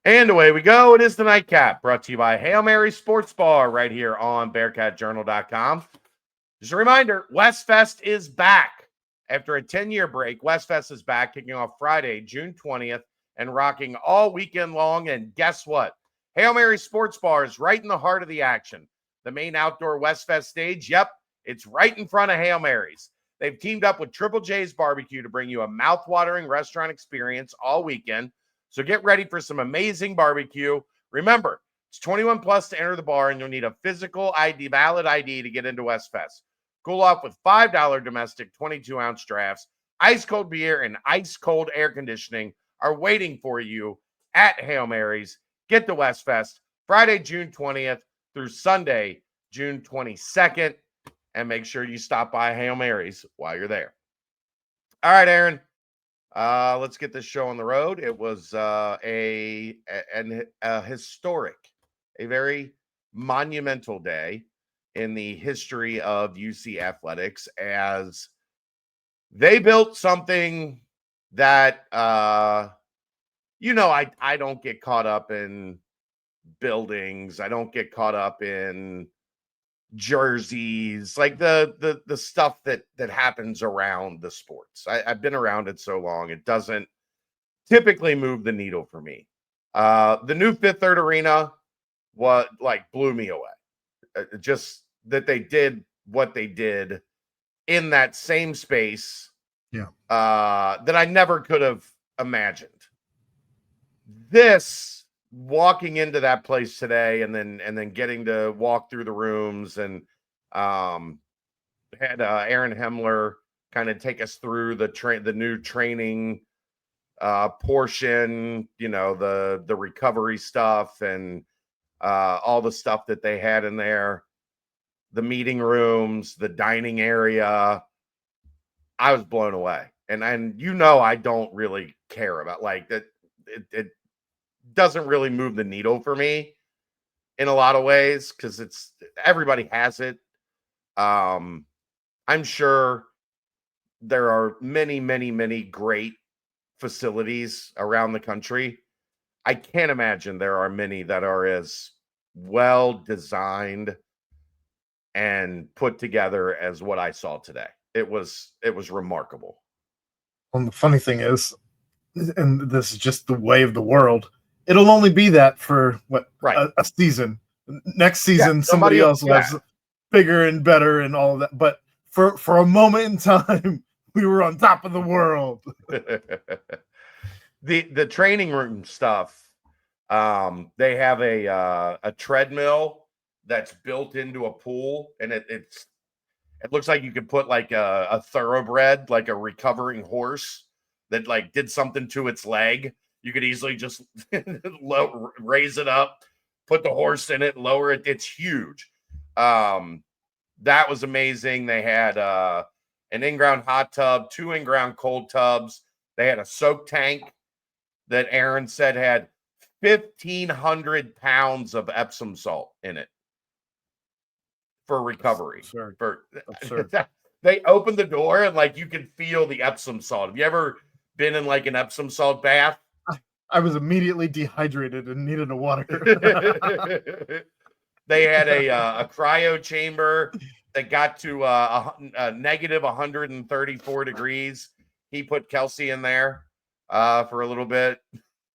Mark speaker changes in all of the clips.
Speaker 1: And away we go. It is the Nightcap, brought to you by Hail Mary Sports Bar right here on BearcatJournal.com. Just a reminder, Westfest is back. After a 10-year break, Westfest is back, kicking off Friday, June 20th, and rocking all weekend long. And guess what? Hail Mary Sports Bar is right in the heart of the action. The main outdoor Westfest stage, yep, it's right in front of Hail Mary's. They've teamed up with Triple J's Barbecue to bring you a mouth-watering restaurant experience all weekend. So get ready for some amazing barbecue. Remember, it's 21 plus to enter the bar, and you'll need a physical ID, valid ID to get into Westfest. Cool off with $5 domestic 22-ounce drafts. Ice cold beer and ice cold air conditioning are waiting for you at Hail Mary's. Get to Westfest Friday, June 20th through Sunday, June 22nd. And make sure you stop by Hail Mary's while you're there. All right, Aaron. Let's get this show on the road. It was a historic, a very monumental day in the history of UC athletics, as they built something that I don't get caught up in buildings. I don't get caught up in jerseys, like the stuff that happens around the sports. I've been around it so long, it doesn't typically move the needle for me. The new Fifth Third Arena blew me away. Just that they did what they did in that same space, that I never could have imagined. Walking into that place today, and then getting to walk through the rooms, and had Aaron Hemler kind of take us through the new training portion, the recovery stuff, and all the stuff that they had in there, the meeting rooms, the dining area. I was blown away. And I don't really care about that. It doesn't really move the needle for me in a lot of ways, because everybody has it. I'm sure there are many, many, many great facilities around the country. I can't imagine there are many that are as well designed and put together as what I saw today. It was remarkable.
Speaker 2: Well, the funny thing is, and this is just the way of the world, it'll only be that for a season. Next season, somebody else will have bigger and better and all of that. But for a moment in time, we were on top of the world.
Speaker 1: The training room stuff. They have a treadmill that's built into a pool, and it looks like you could put like a thoroughbred, like a recovering horse that did something to its leg. You could easily just raise it up, put the horse in it, lower it. It's huge. That was amazing. They had an in-ground hot tub, 2 in-ground cold tubs. They had a soak tank that Aaron said had 1,500 pounds of Epsom salt in it for recovery.
Speaker 2: Absurd.
Speaker 1: They opened the door and you could feel the Epsom salt. Have you ever been in an Epsom salt bath?
Speaker 2: I was immediately dehydrated and needed a water.
Speaker 1: They had a cryo chamber that got to a negative 134 degrees. He put Kelsey in there for a little bit.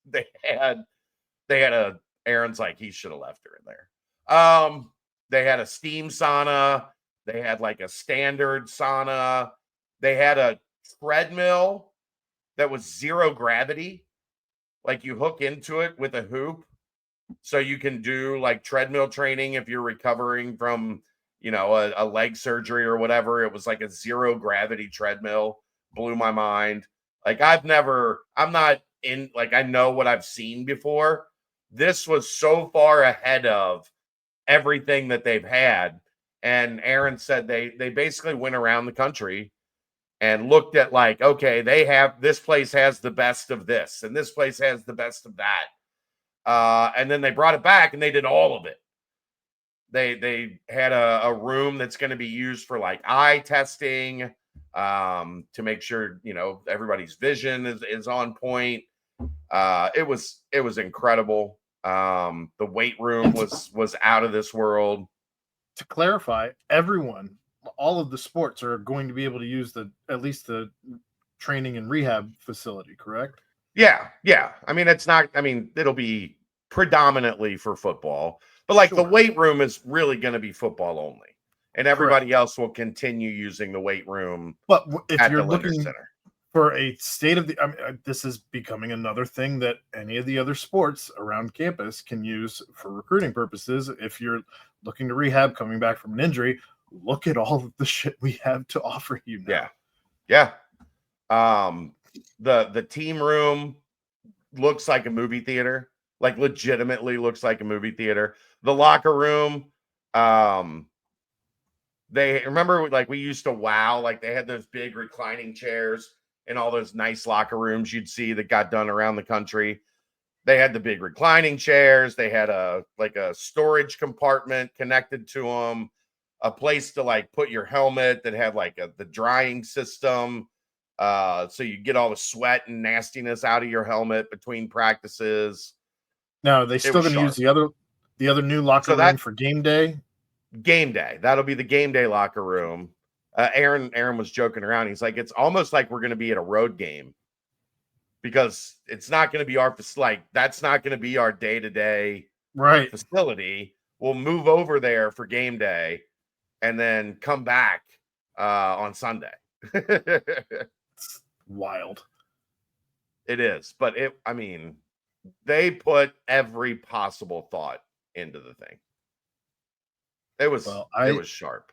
Speaker 1: They had Aaron's he should have left her in there. They had a steam sauna. They had a standard sauna. They had a treadmill that was zero gravity. You hook into it with a hoop, so you can do treadmill training if you're recovering from, a leg surgery or whatever. It was a zero gravity treadmill. Blew my mind. I'm not in, I know what I've seen before. This was so far ahead of everything that they've had. And Aaron said they basically went around the country and looked at okay, this place has the best of this, and this place has the best of that. And then they brought it back and they did all of it. They had a room that's going to be used for eye testing, to make sure, everybody's vision is on point. It was incredible. The weight room was out of this world.
Speaker 2: To clarify, all of the sports are going to be able to use at least the training and rehab facility, correct?
Speaker 1: Yeah. I mean, it'll be predominantly for football, but like the weight room is really going to be football only, and everybody else will continue using the weight room.
Speaker 2: But if you're looking center for a this is becoming another thing that any of the other sports around campus can use for recruiting purposes. If you're looking to rehab, coming back from an injury, look at all of the shit we have to offer you now.
Speaker 1: Yeah. The team room looks like a movie theater, like legitimately looks like a movie theater. The locker room, they remember like we used to like they had those big reclining chairs in all those nice locker rooms you'd see that got done around the country. They had the big reclining chairs. They had a storage compartment connected to them, a place to like put your helmet that had like the drying system. So you get all the sweat and nastiness out of your helmet between practices.
Speaker 2: Now, are they still going to use the other new locker room for game day?
Speaker 1: Game day. That'll be the game day locker room. Aaron was joking around. He's like, it's almost like we're going to be at a road game because it's not going to be that's not going to be our day-to-day facility. We'll move over there for game day and then come back on Sunday.
Speaker 2: Wild.
Speaker 1: It is, but they put every possible thought into the thing. It was sharp.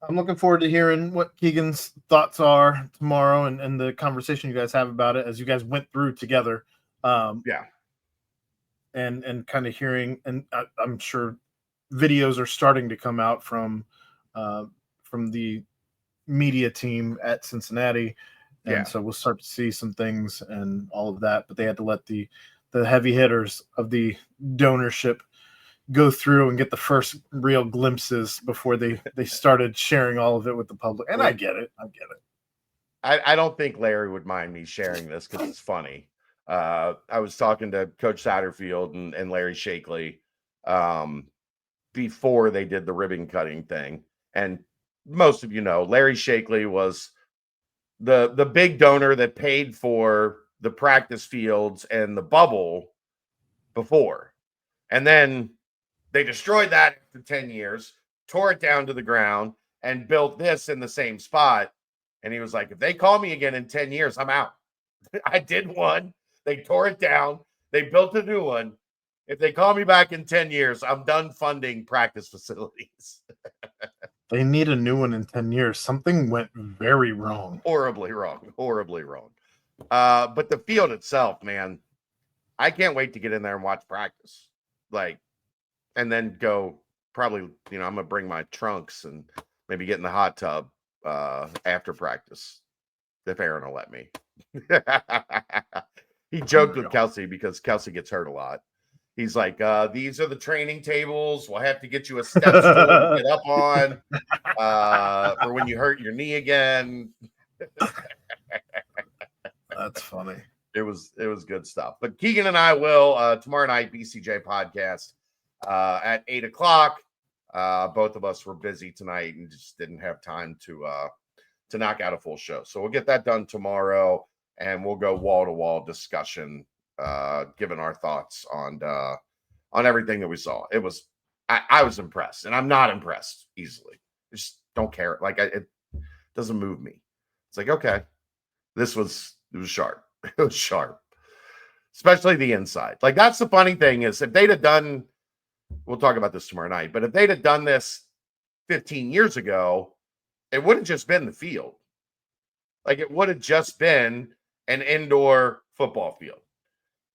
Speaker 2: I'm looking forward to hearing what Keegan's thoughts are tomorrow and the conversation you guys have about it as you guys went through together. And kind of hearing, and I'm sure videos are starting to come out from the media team at Cincinnati. And so we'll start to see some things and all of that, but they had to let the heavy hitters of the donorship go through and get the first real glimpses before they started sharing all of it with the public. And I get it.
Speaker 1: I don't think Larry would mind me sharing this because it's funny. I was talking to Coach Satterfield and Larry Shakely before they did the ribbon cutting thing. And most of you know, Larry Shakely was the big donor that paid for the practice fields and the bubble before. And then they destroyed that for 10 years, tore it down to the ground, and built this in the same spot. And he was like, if they call me again in 10 years, I'm out. I did one. They tore it down. They built a new one. If they call me back in 10 years, I'm done funding practice facilities.
Speaker 2: They need a new one in 10 years. Something went very wrong.
Speaker 1: Horribly wrong. But the field itself, man, I can't wait to get in there and watch practice. And then go probably, I'm going to bring my trunks and maybe get in the hot tub after practice, if Aaron will let me. He joked with Kelsey because Kelsey gets hurt a lot. He's like, these are the training tables. We'll have to get you a step stool to get up on for when you hurt your knee again.
Speaker 2: That's funny.
Speaker 1: It was good stuff. But Keegan and I will tomorrow night, BCJ podcast at 8:00. Both of us were busy tonight and just didn't have time to knock out a full show. So we'll get that done tomorrow, and we'll go wall-to-wall discussion, giving our thoughts on everything that we saw. I was impressed, and I'm not impressed easily. I just don't care. It doesn't move me. It's like, okay, it was sharp. It was sharp, especially the inside. That's the funny thing is if they'd have done, we'll talk about this tomorrow night, but if they'd have done this 15 years ago, it would have just been the field. It would have just been an indoor football field.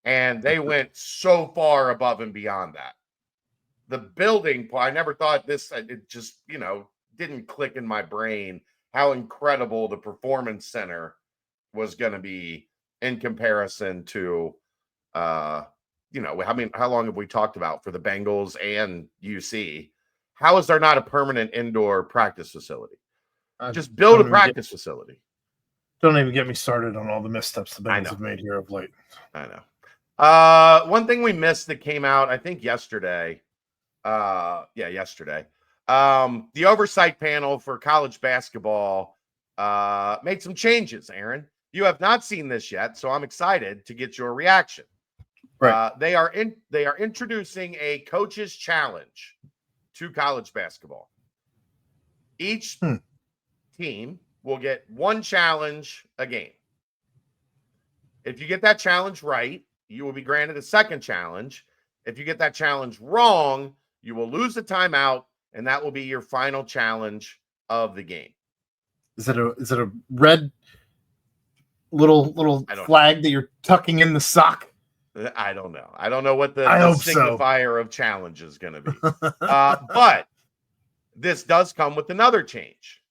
Speaker 1: And they went so far above and beyond that. The building, I never thought this, it just, didn't click in my brain how incredible the Performance Center was going to be in comparison to, how long have we talked about for the Bengals and UC? How is there not a permanent indoor practice facility? Just build a practice facility.
Speaker 2: Don't even get me started on all the missteps the Bengals have made here of late.
Speaker 1: I know. One thing we missed that came out, I think yesterday. Yesterday. The oversight panel for college basketball made some changes, Aaron. You have not seen this yet, so I'm excited to get your reaction.
Speaker 2: Right.
Speaker 1: They are introducing a coach's challenge to college basketball. Each team will get one challenge a game. If you get that challenge right, you will be granted a second challenge. If you get that challenge wrong, you will lose the timeout, and that will be your final challenge of the game.
Speaker 2: Is it a red little flag that you're tucking in the sock?
Speaker 1: I don't know. I don't know what the signifier of challenge is going to be. But this does come with another change.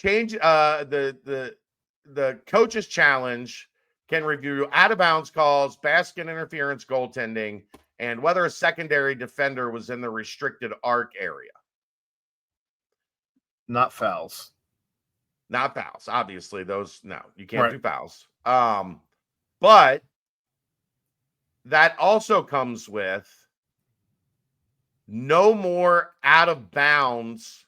Speaker 1: The coach's challenge can review out-of-bounds calls, basket interference, goaltending, and whether a secondary defender was in the restricted arc area.
Speaker 2: Not fouls.
Speaker 1: Not fouls. Obviously, those, no, you can't do fouls. But that also comes with no more out-of-bounds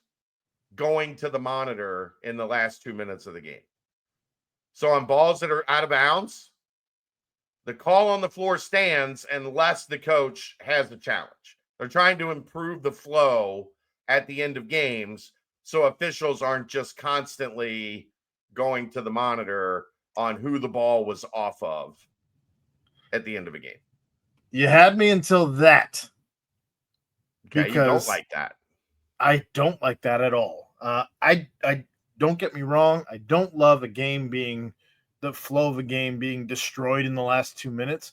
Speaker 1: going to the monitor in the last 2 minutes of the game. So on balls that are out of bounds, the call on the floor stands unless the coach has the challenge. They're trying to improve the flow at the end of games so officials aren't just constantly going to the monitor on who the ball was off of at the end of a game.
Speaker 2: You had me until that.
Speaker 1: Okay, you don't like that.
Speaker 2: I don't like that at all. I don't get me wrong. I don't love the flow of a game being destroyed in the last 2 minutes,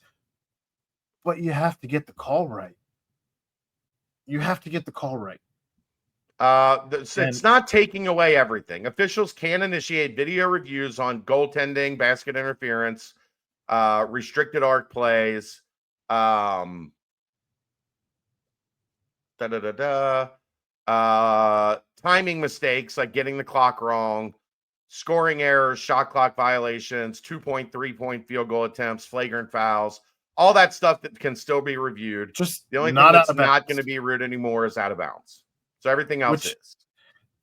Speaker 2: but you have to get the call right.
Speaker 1: It's not taking away everything. Officials can initiate video reviews on goaltending, basket interference, restricted arc plays, timing mistakes like getting the clock wrong, scoring errors, shot clock violations, 2-point, 3-point field goal attempts, flagrant fouls, all that stuff that can still be reviewed.
Speaker 2: Just
Speaker 1: the only thing that's not going to be reviewed anymore is out of bounds. So everything else is.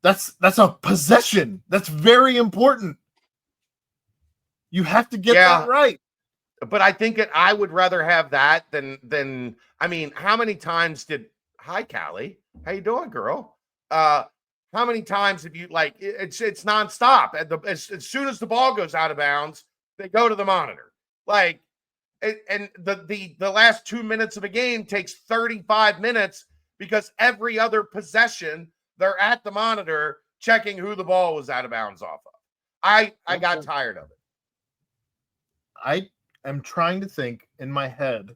Speaker 2: That's a possession. That's very important. You have to get that right.
Speaker 1: But I think I would rather have that than I mean, how many times hi Callie, how you doing, girl? How many times have you it's nonstop. As soon as the ball goes out of bounds, they go to the monitor. And the last 2 minutes of a game takes 35 minutes because every other possession they're at the monitor checking who the ball was out of bounds off of. I got tired of it.
Speaker 2: I am trying to think in my head.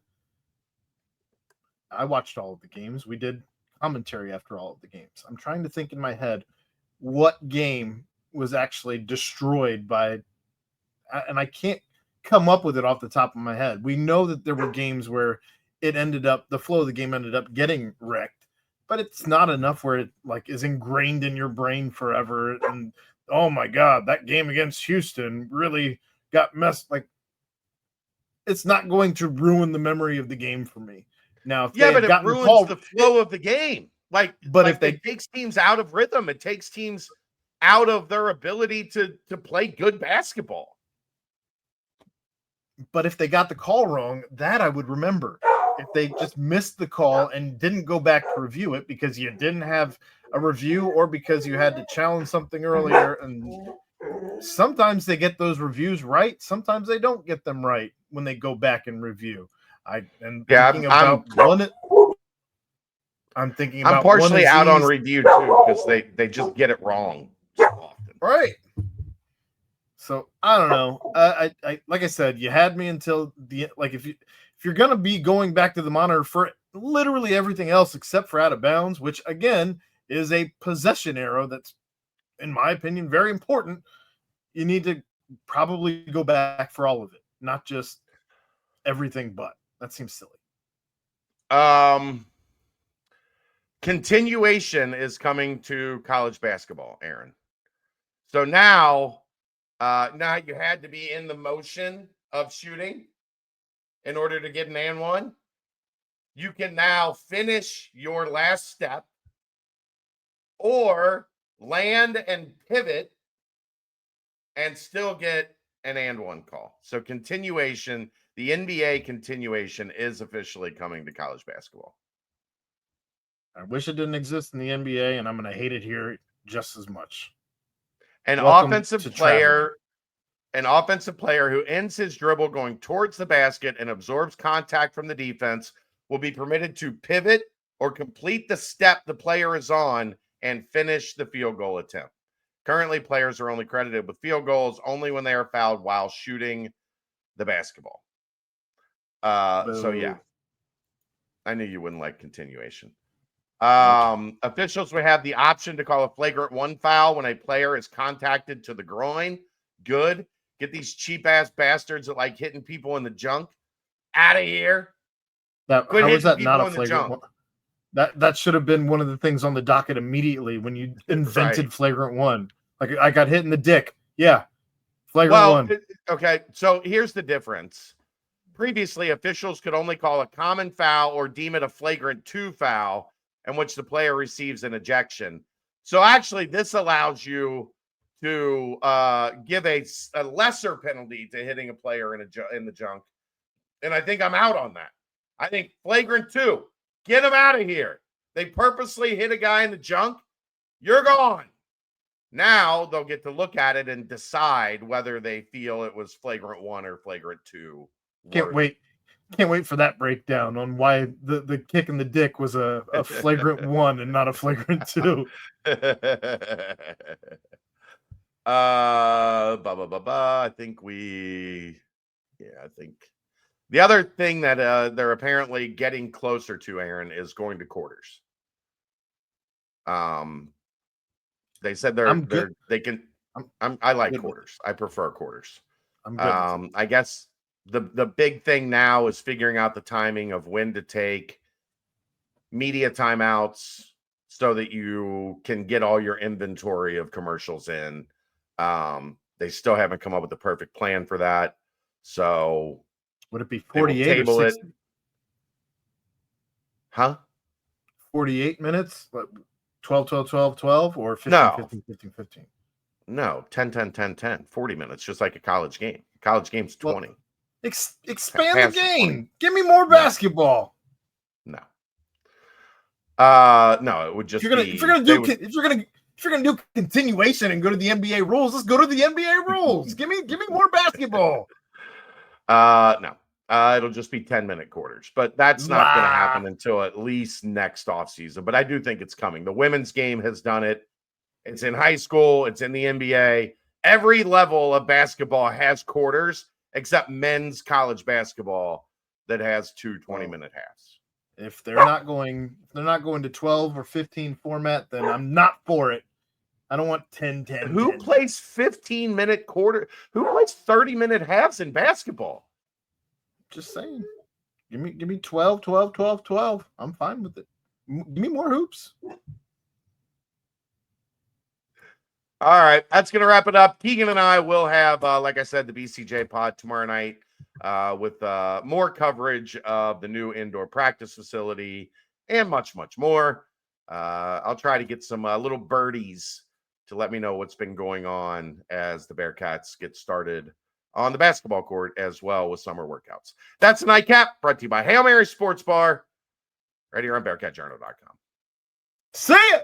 Speaker 2: I watched all of the games. We did commentary after all of the games. I'm trying to think in my head what game was actually destroyed by, and I can't come up with it off the top of my head. We know that there were games where the flow of the game ended up getting wrecked, but it's not enough where it is ingrained in your brain forever. And oh my God, that game against Houston really got messed. It's not going to ruin the memory of the game for me. Now,
Speaker 1: but it ruins the flow of the game. If it takes teams out of rhythm, it takes teams out of their ability to play good basketball.
Speaker 2: But if they got the call wrong, that I would remember. If they just missed the call and didn't go back to review it because you didn't have a review or because you had to challenge something earlier, and sometimes they get those reviews right, sometimes they don't get them right when they go back and review. I'm
Speaker 1: partially out on review too because they just get it wrong so often.
Speaker 2: Right. So I don't know. I like I said, you had me until the if you're gonna be going back to the monitor for literally everything else except for out of bounds, which again is a possession arrow that's, in my opinion, very important. You need to probably go back for all of it, not just everything but. That seems silly.
Speaker 1: Continuation is coming to college basketball, Aaron. So now you had to be in the motion of shooting in order to get an and one, you can now finish your last step or land and pivot and still get an and one call. So continuation, the NBA continuation is officially coming to college basketball.
Speaker 2: I wish it didn't exist in the NBA, and I'm going to hate it here just as much.
Speaker 1: An offensive player who ends his dribble going towards the basket and absorbs contact from the defense will be permitted to pivot or complete the step the player is on and finish the field goal attempt. Currently, players are only credited with field goals only when they are fouled while shooting the basketball. So yeah, I knew you wouldn't like continuation. Officials will have the option to call a flagrant 1 foul when a player is contacted to the groin. Good. Get these cheap ass bastards that like hitting people in the junk out of here.
Speaker 2: How is that not a flagrant one? That should have been one of the things on the docket immediately when you invented flagrant 1. Like, I got hit in the dick. Yeah. Flagrant 1.
Speaker 1: Okay. So here's the difference. Previously, officials could only call a common foul or deem it a flagrant 2 foul in which the player receives an ejection. So actually, this allows you to give a lesser penalty to hitting a player in the junk. And I think I'm out on that. I think flagrant 2, get him out of here. They purposely hit a guy in the junk. You're gone. Now they'll get to look at it and decide whether they feel it was flagrant 1 or flagrant 2.
Speaker 2: Can't wait for that breakdown on why the kick in the dick was a flagrant 1 and not a flagrant 2.
Speaker 1: I think the other thing that they're apparently getting closer to, Aaron, is going to quarters. They said I like quarters. I prefer quarters. I guess the big thing now is figuring out the timing of when to take media timeouts so that you can get all your inventory of commercials in. They still haven't come up with the perfect plan for that. So
Speaker 2: would it be 48 or 60?
Speaker 1: Huh?
Speaker 2: 48 minutes? 12, 12, 12, 12, or 15, 15, 15, 15?
Speaker 1: No, 10, 10, 10, 10. 40 minutes, just like a college game. College game's 20.
Speaker 2: Expand the game. Give me more basketball.
Speaker 1: No. No, it would just
Speaker 2: if you're gonna do continuation and go to the NBA rules, let's go to the NBA rules. give me more basketball.
Speaker 1: No. It'll just be 10-minute quarters, but that's not going to happen until at least next offseason. But I do think it's coming. The women's game has done it. It's in high school. It's in the NBA. Every level of basketball has quarters except men's college basketball that has 2 20-minute halves.
Speaker 2: If they're not going to 12 or 15 format, then I'm not for it. I don't want 10, 10.
Speaker 1: Who
Speaker 2: 10.
Speaker 1: plays 15-minute quarter? Who plays 30-minute halves in basketball?
Speaker 2: Just saying. Give me 12, 12, 12, 12. I'm fine with it. Give me more hoops.
Speaker 1: All right. That's going to wrap it up. Keegan and I will have, like I said, the BCJ pod tomorrow night with more coverage of the new indoor practice facility and much, much more. I'll try to get some little birdies to let me know what's been going on as the Bearcats get started on the basketball court as well with summer workouts. That's a nightcap brought to you by Hail Mary Sports Bar right here on BearcatJournal.com.
Speaker 2: See ya!